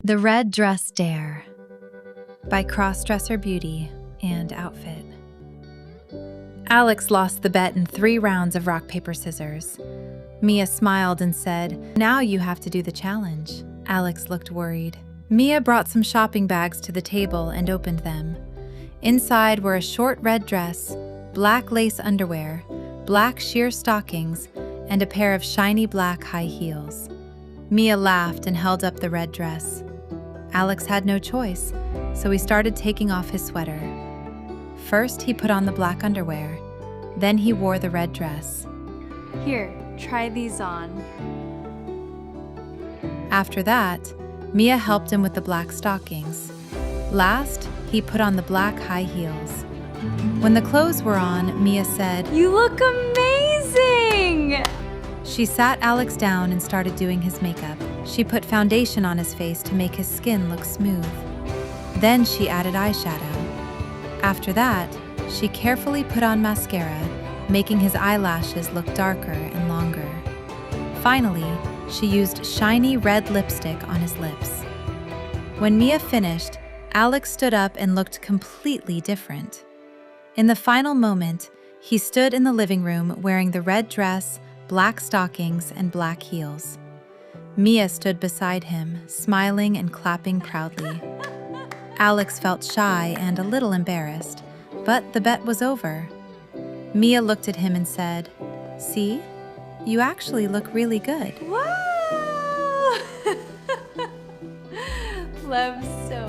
The Red Dress Dare by Crossdresser Beauty and Outfit. Alex lost the bet in 3 rounds of rock, paper, scissors. Mia smiled and said, "Now you have to do the challenge." Alex looked worried. Mia brought some shopping bags to the table and opened them. Inside were a short red dress, black lace underwear, black sheer stockings, and a pair of shiny black high heels. Mia laughed and held up the red dress. Alex had no choice, so he started taking off his sweater. First, he put on the black underwear. Then he wore the red dress. Here, try these on. After that, Mia helped him with the black stockings. Last, he put on the black high heels. When the clothes were on, Mia said, You look amazing! She sat Alex down and started doing his makeup. She put foundation on his face to make his skin look smooth. Then she added eyeshadow. After that, she carefully put on mascara, making his eyelashes look darker and longer. Finally, she used shiny red lipstick on his lips. When Mia finished, Alex stood up and looked completely different. In the final moment, he stood in the living room wearing the red dress, black stockings, and black heels. Mia stood beside him, smiling and clapping proudly. Alex felt shy and a little embarrassed, but the bet was over. Mia looked at him and said, "See, you actually look really good." Wow! Love so